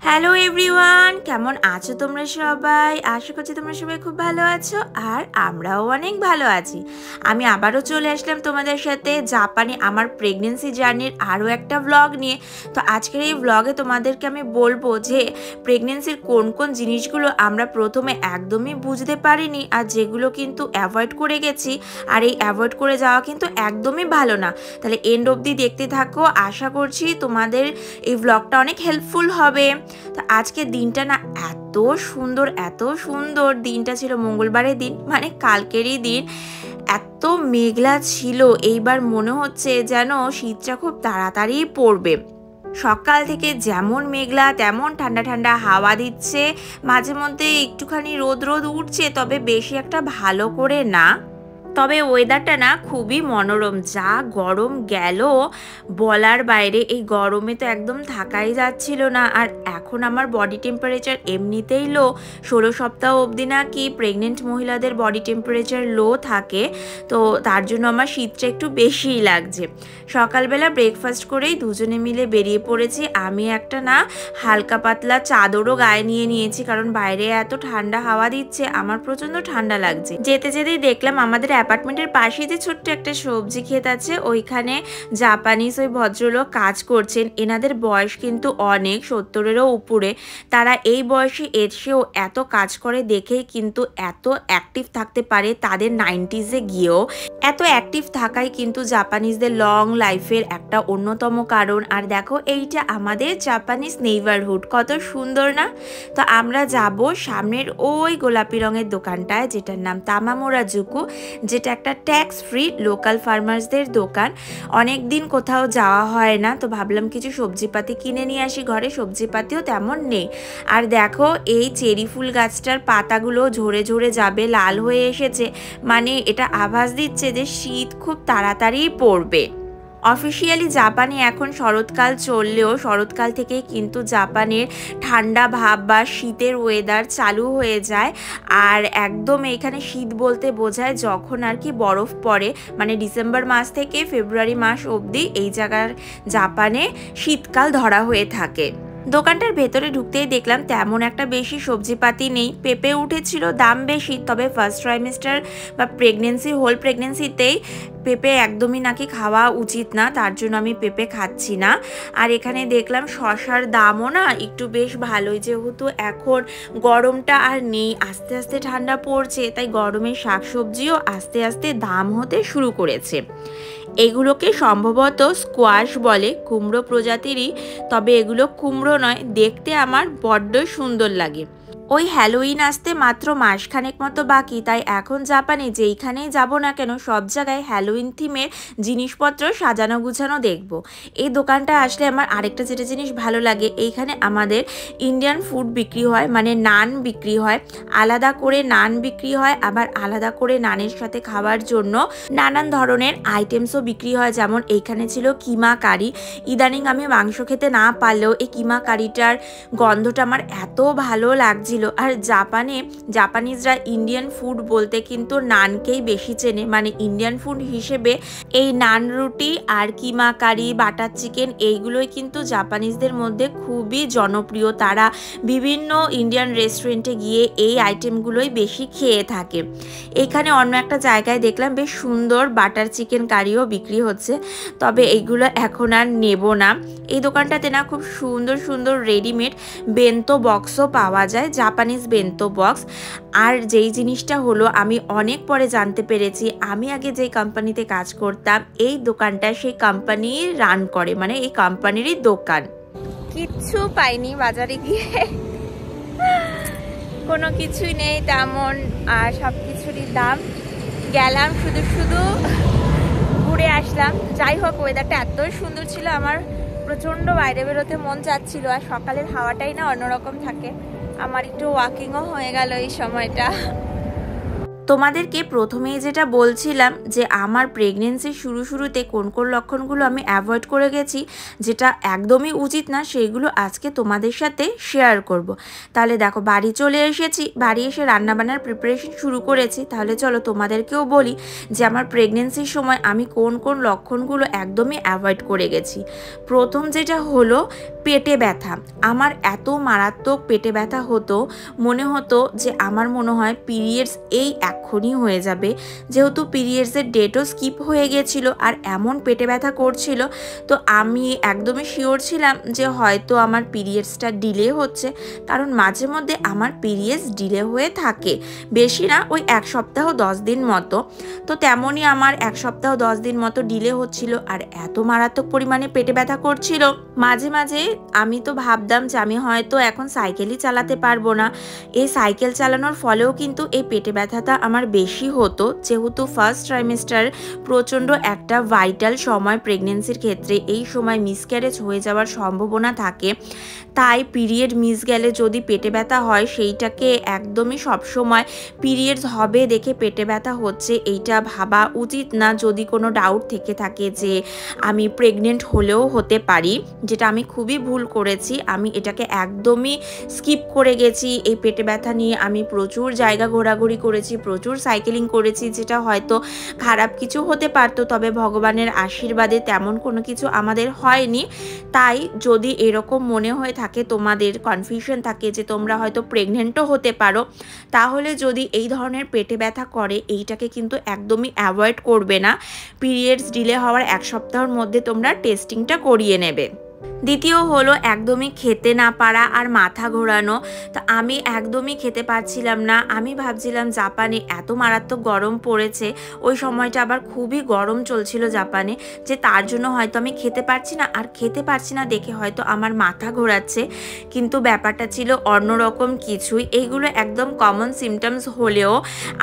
Hello everyone, কেমন আছো তোমরা সবাই? আশা করছি তোমরা সবাই খুব ভালো আছো আর আমরাও অনেক ভালো আছি। আমি আবারও চলে আসলাম তোমাদের সাথে জাপানে আমার প্রেগনেন্সি জার্নির আরও একটা ব্লগ নিয়ে। তো আজকের এই ব্লগে তোমাদেরকে আমি বলবো যে প্রেগনেন্সির কোন কোন জিনিসগুলো আমরা প্রথমে একদমই বুঝতে পারিনি আর যেগুলো কিন্তু অ্যাভয়েড করে গেছি, আর এই অ্যাভয়েড করে যাওয়া কিন্তু একদমই ভালো না। তাহলে এন্ড অবধি দেখতে থাকো, আশা করছি তোমাদের এই ব্লগটা অনেক হেল্পফুল হবে। তো আজকের দিনটা না এত সুন্দর দিনটা ছিল, মঙ্গলবারের দিন মানে কালকেরই দিন। এত মেঘলা ছিল, এইবার মনে হচ্ছে যেন শীতটা খুব তাড়াতাড়ি পড়বে। সকাল থেকে যেমন মেঘলা তেমন ঠান্ডা ঠান্ডা হাওয়া দিচ্ছে, মাঝে মধ্যে একটুখানি রোদ উঠছে, তবে বেশি একটা ভালো করে না। তবে ওয়েদারটা না খুবই মনোরম, যা গরম গেল বলার বাইরে। এই গরমে তো একদম থাকাই যাচ্ছিল না। আর এখন আমার বডি টেম্পারেচার এমনিতেই লো, 16 সপ্তাহ অবধি নাকি প্রেগনেন্ট মহিলাদের বডি টেম্পারেচার লো থাকে, তো তার জন্য আমার শীতটা একটু বেশিই লাগছে। সকালবেলা ব্রেকফাস্ট করেই দুজনে মিলে বেরিয়ে পড়েছি। আমি একটা না হালকা পাতলা চাদরও গায়ে নিয়ে নিয়েছি, কারণ বাইরে এত ঠান্ডা হাওয়া দিচ্ছে, আমার প্রচণ্ড ঠান্ডা লাগছে। যেতে যেতেই দেখলাম আমাদের অ্যাপার্টমেন্টের পাশে যে ছোট্ট একটা সবজি ক্ষেত আছে, ওইখানে জাপানিজ ওই ভদ্রলোক কাজ করছেন। এনাদের বয়স কিন্তু অনেক, 70-এরও উপরে। তারা এই বয়সে এসেও এত কাজ করে দেখেই কিন্তু এত অ্যাক্টিভ থাকতে পারে, তাদের 90s-এ গিয়েও। এত অ্যাক্টিভ থাকাই কিন্তু জাপানিজদের লং লাইফের একটা অন্যতম কারণ। আর দেখো, এইটা আমাদের জাপানিজ নেইবারহুড, কত সুন্দর না? তো আমরা যাব সামনের ওই গোলাপি রঙের দোকানটায়, যেটার নাম তামামুরাজুকু, যেটা একটা ট্যাক্স ফ্রি লোকাল ফার্মার্সদের দোকান। অনেক দিন কোথাও যাওয়া হয় না, তো ভাবলাম কিছু সবজিপাতি কিনে নিয়ে আসি। ঘরে সবজিপাতিও তেমন নেই। আর দেখো, এই চেরি ফুল গাছটার পাতাগুলো ঝরে ঝরে যাবে, লাল হয়ে এসেছে, মানে এটা আভাস দিচ্ছে যে শীত খুব তাড়াতাড়ি পড়বে। অফিসিয়ালি জাপানে এখন শরৎকাল চললেও শরৎকাল থেকেই কিন্তু জাপানের ঠান্ডা ভাব বা শীতের ওয়েদার চালু হয়ে যায়। আর একদম এখানে শীত বলতে বোঝায় যখন আর কি বরফ পড়ে, মানে ডিসেম্বর মাস থেকে ফেব্রুয়ারি মাস অবধি এই জায়গার জাপানে শীতকাল ধরা হয়ে থাকে। দোকানটার ভেতরে ঢুকতেই দেখলাম তেমন একটা বেশি সবজিপাতি নেই। পেঁপে উঠেছিল, দাম বেশি, তবে ফার্স্ট ট্রাইমেস্টার বা হোল প্রেগনেন্সিতেই পেঁপে একদমই নাকি খাওয়া উচিত না, তার জন্য আমি পেঁপে খাচ্ছি না। আর এখানে দেখলাম শশার দামও না একটু বেশ ভালোই, যেহেতু এখন গরমটা আর নেই, আস্তে আস্তে ঠান্ডা পড়ছে, তাই গরমের শাকসবজিও আস্তে আস্তে দাম হতে শুরু করেছে। এগুলোকে সম্ভবত স্কোয়াশ বলে, কুমড়ো প্রজাতিরই, তবে এগুলো কুমড়ো নয়, দেখতে আমার বড্ড সুন্দর লাগে। ওই হ্যালোইন আসতে মাত্র মাসখানেক মতো বাকি, তাই এখন জাপানে যেইখানেই যাব না কেন সব জায়গায় হ্যালোইন থিমের জিনিসপত্র সাজানো গুছানো দেখব। এই দোকানটা আসলে আমার আরেকটা যেটা জিনিস ভালো লাগে, এইখানে আমাদের ইন্ডিয়ান ফুড বিক্রি হয়, মানে নান বিক্রি হয়, আলাদা করে নান বিক্রি হয়, আবার আলাদা করে নানের সাথে খাওয়ার জন্য নানান ধরনের আইটেমসও বিক্রি হয়। যেমন এইখানে ছিল কিমা কারি। ইদানিং আমি মাংস খেতে না পারলেও এই কিমা কারিটার গন্ধটা আমার এত ভালো লাগছিল। আর জাপানিজরা ইন্ডিয়ান ফুড বলতে কিন্তু নানকেই বেশি চেনে, মানে ইন্ডিয়ান ফুড হিসেবে এই নান রুটি আর কিমা কারি, বাটার চিকেন, এইগুলোই কিন্তু জাপানিজদের মধ্যে খুবই জনপ্রিয়। তারা বিভিন্ন ইন্ডিয়ান রেস্টুরেন্টে গিয়ে এই আইটেমগুলোই বেশি খেয়ে থাকে। এখানে অন্য একটা জায়গায় দেখলাম বেশ সুন্দর বাটার চিকেন কারিও বিক্রি হচ্ছে, তবে এইগুলো এখন আর নেব না। এই দোকানটাতে না খুব সুন্দর সুন্দর রেডিমেড বেন্তো বক্সও পাওয়া যায়, জাপানিজ বেন্তো বক্স। আর যেই জিনিসটা হলো, আমি অনেক পরে জানতে পেরেছি, আমি আগে যেই কোম্পানিতে কাজ করতাম এই দোকানটা সেই কোম্পানি রান করে, মানে এই কোম্পানিরই দোকান। কিচ্ছু পাইনি বাজারে গিয়ে, কোনো কিছুই নেই তেমন, আর সব কিছুরই দাম। গেলাম শুধু ঘুরে আসলাম। যাই হোক, ওয়েদারটা এত সুন্দর ছিল, আমার প্রচণ্ড বাইরে বেরোতে মন চাচ্ছিল। আর সকালের হাওয়াটাই না অন্যরকম থাকে। আমার একটু ওয়াকিংও হয়ে গেল এই সময়টা। তোমাদেরকে প্রথমেই যেটা বলছিলাম যে আমার প্রেগনেন্সির শুরুতে কোন কোন লক্ষণগুলো আমি অ্যাভয়েড করে গেছি, যেটা একদমই উচিত না, সেইগুলো আজকে তোমাদের সাথে শেয়ার করব। তাহলে দেখো বাড়ি চলে এসেছি, বাড়ি এসে রান্নাবান্নার প্রিপারেশন শুরু করেছি। তাহলে চলো তোমাদেরকেও বলি যে আমার প্রেগনেন্সির সময় আমি কোন কোন লক্ষণগুলো একদমই অ্যাভয়েড করে গেছি। প্রথম যেটা হলো পেটে ব্যথা। আমার এত মারাত্মক পেটে ব্যথা হতো, মনে হতো যে আমার মনে হয় পিরিয়ডস এই এখনই হয়ে যাবে, যেহেতু পিরিয়ডসের ডেটও স্কিপ হয়ে গেছিলো আর এমন পেটে ব্যথা করছিল। তো আমি একদমই শিওর ছিলাম যে হয়তো আমার পিরিয়ডসটা ডিলে হচ্ছে, কারণ মাঝে মধ্যে আমার পিরিয়ডস ডিলে হয়ে থাকে, বেশি না, ওই 1 সপ্তাহ 10 দিন মতো। তো তেমনই আমার 1 সপ্তাহ 10 দিন মতো ডিলে হচ্ছিল আর এত মারাত্মক পরিমাণে পেটে ব্যথা করছিল। মাঝে মাঝে আমি তো ভাবতাম যে আমি হয়তো এখন সাইকেলই চালাতে পারবো না। এই সাইকেল চালানোর ফলেও কিন্তু এই পেটে ব্যথাটা আমার বেশি হতো, যেহেতু ফার্স্ট ট্রাইমেস্টার প্রচণ্ড একটা ভাইটাল সময় প্রেগনেন্সির ক্ষেত্রে। এই সময় মিসক্যারেজ হয়ে যাওয়ার সম্ভাবনা থাকে, তাই পিরিয়ড মিস গেলে যদি পেটে ব্যথা হয় সেইটাকে একদমই সবসময় পিরিয়ডস হবে দেখে পেটে ব্যথা হচ্ছে এইটা ভাবা উচিত না। যদি কোনো ডাউট থেকে থাকে যে আমি প্রেগনেন্ট হলেও হতে পারি, যেটা আমি খুবই ভুল করেছি, আমি এটাকে একদমই স্কিপ করে গেছি। এই পেটে ব্যথা নিয়ে আমি প্রচুর জায়গা ঘোরাঘুরি করেছি, প্রচুর সাইকেলিং করেছি, যেটা হয়তো খারাপ কিছু হতে পারতো, তবে ভগবানের আশীর্বাদে তেমন কোনো কিছু আমাদের হয়নি। তাই যদি এরকম মনে হয়ে থাকে, তোমাদের কনফিউশন থাকে যে তোমরা হয়তো প্রেগনেন্টও হতে পারো, তাহলে যদি এই ধরনের পেটে ব্যথা করে এইটাকে কিন্তু একদমই অ্যাভয়েড করবে না। পিরিয়ডস ডিলে হওয়ার 1 সপ্তাহের মধ্যে তোমরা টেস্টিংটা করিয়ে নেবে। দ্বিতীয় হলো একদমই খেতে না পারা আর মাথা ঘোরানো। তো আমি একদমই খেতে পারছিলাম না। আমি ভাবছিলাম জাপানে এত মারাত্মক গরম পড়েছে, ওই সময়টা আবার খুবই গরম চলছিল জাপানে, যে তার জন্য হয়তো আমি খেতে পারছি না, আর খেতে পারছি না দেখে হয়তো আমার মাথা ঘোরাচ্ছে। কিন্তু ব্যাপারটা ছিল অন্যরকম কিছুই। এইগুলো একদম কমন সিমটমস হলেও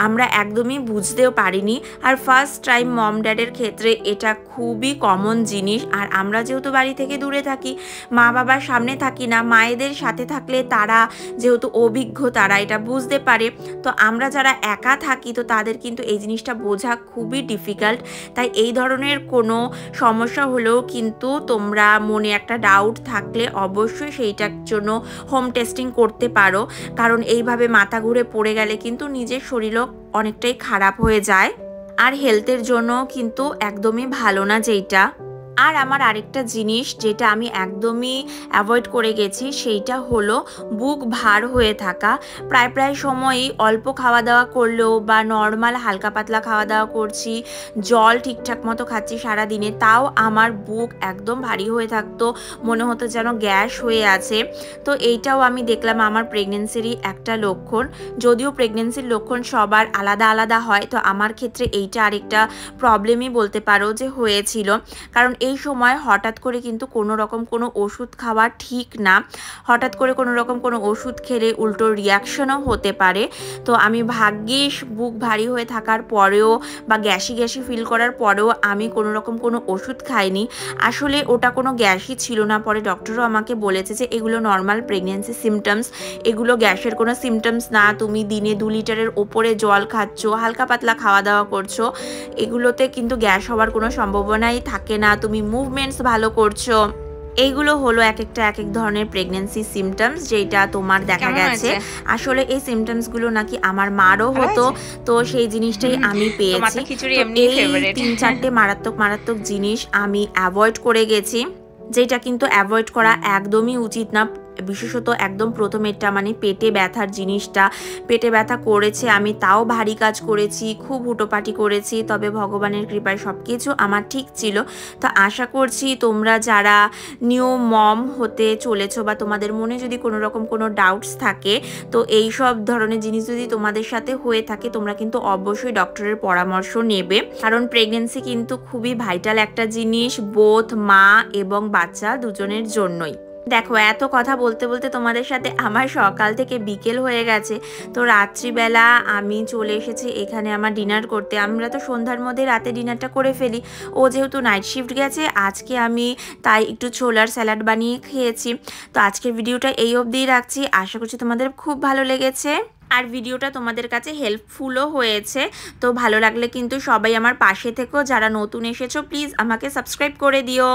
আমরা একদমই বুঝতেও পারিনি। আর ফার্স্ট টাইম মম ড্যাডের ক্ষেত্রে এটা খুবই কমন জিনিস। আর আমরা যেহেতু বাড়ি থেকে দূরে থাকি, মা বাবার সামনে থাকি না, মায়েদের সাথে থাকলে তারা যেহেতু অভিজ্ঞ, তারা এটা বুঝতে পারে। তো আমরা যারা একা থাকি, তো তাদের কিন্তু এই জিনিসটা বোঝা খুবই ডিফিকাল্ট। তাই এই ধরনের কোনো সমস্যা হলেও কিন্তু তোমরা মনে একটা ডাউট থাকলে অবশ্যই সেইটার জন্য হোম টেস্টিং করতে পারো, কারণ এইভাবে মাথা ঘুরে পড়ে গেলে কিন্তু নিজের শরীরও অনেকটাই খারাপ হয়ে যায়, আর হেলথের জন্য কিন্তু একদমই ভালো না যেইটা। আর আমার আরেকটা জিনিস যেটা আমি একদমই অ্যাভয়েড করে গেছি, সেইটা হলো বুক ভার হয়ে থাকা। প্রায় সময়ই অল্প খাওয়া দাওয়া করলেও বা নর্মাল হালকা পাতলা খাওয়া দাওয়া করছি, জল ঠিকঠাক মতো খাচ্ছি সারাদিনে, তাও আমার বুক একদম ভারী হয়ে থাকতো, মনে হতো যেন গ্যাস হয়ে আছে। তো এইটাও আমি দেখলাম আমার প্রেগনেন্সিরই একটা লক্ষণ। যদিও প্রেগনেন্সির লক্ষণ সবার আলাদা আলাদা হয়, তো আমার ক্ষেত্রে এইটা আরেকটা প্রবলেমই বলতে পারো যে হয়েছিল। কারণ এই সময় হঠাৎ করে কিন্তু কোনো রকম কোনো ওষুধ খাওয়া ঠিক না। হঠাৎ করে কোনো রকম কোনো ওষুধ খেলে উল্টো রিয়াকশনও হতে পারে। তো আমি ভাগ্যিস বুক ভারী হয়ে থাকার পরেও বা গ্যাসি ফিল করার পরেও আমি কোনো রকম কোনো ওষুধ খাইনি। আসলে ওটা কোনো গ্যাসই ছিল না। পরে ডক্টরও আমাকে বলেছে যে এগুলো নর্মাল প্রেগনেন্সি সিমটমস, এগুলো গ্যাসের কোনো সিমটমস না। তুমি দিনে 2 লিটারের ওপরে জল খাচ্ছ, হালকা পাতলা খাওয়া দাওয়া করছো, এগুলোতে কিন্তু গ্যাস হওয়ার কোনো সম্ভাবনাই থাকে না। তুমি মুভমেন্টস ভালো করছো। এইগুলো হলো এক এক ধরনের প্রেগনেন্সি সিমটমস যেটা তোমার দেখা গেছে। আসলে এই সিমটমসগুলো নাকি আমার মারও হতো, তো সেই জিনিসটাই আমি পেয়েছি। এই 3-4টে মারাত্মক জিনিস আমি অ্যাভয়েড করে গেছি, যেটা কিন্তু অ্যাভয়েড করা একদমই উচিত না। বিশেষত একদম প্রথমেরটা মানে পেটে ব্যথার জিনিসটা, পেটে ব্যথা করেছে, আমি তাও ভারী কাজ করেছি, খুব হুটোপাটি করেছি, তবে ভগবানের কৃপায় সব কিছু আমার ঠিক ছিল। তো আশা করছি তোমরা যারা নিউ মম হতে চলেছো বা তোমাদের মনে যদি কোনো রকম কোনো ডাউটস থাকে, তো এই সব ধরনের জিনিস যদি তোমাদের সাথে হয়ে থাকে, তোমরা কিন্তু অবশ্যই ডক্টরের পরামর্শ নেবে, কারণ প্রেগনেন্সি কিন্তু খুবই ভাইটাল একটা জিনিস, বোথ মা এবং বাচ্চা দুজনের জন্যই। দেখো এত কথা বলতে বলতে তোমাদের সাথে আমার সকাল থেকে বিকেল হয়ে গেছে। তো রাত্রিবেলা আমি চলে এসেছি এখানে আমার ডিনার করতে। আমরা তো সন্ধ্যার মধ্যে রাতে ডিনারটা করে ফেলি। ও যেহেতু নাইট শিফট গেছে, আজকে আমি তাই একটু ছোলার স্যালাড বানিয়ে খেয়েছি। তো আজকের ভিডিওটা এই অবধিই রাখছি। আশা করছি তোমাদের খুব ভালো লেগেছে। আর ভিডিওটা তোমাদের কাছে হেল্পফুলও হয়েছে। তো ভালো লাগলে কিন্তু সবাই আমার পাশে থেকো, যারা নতুন এসেছো প্লিজ আমাকে সাবস্ক্রাইব করে দিও।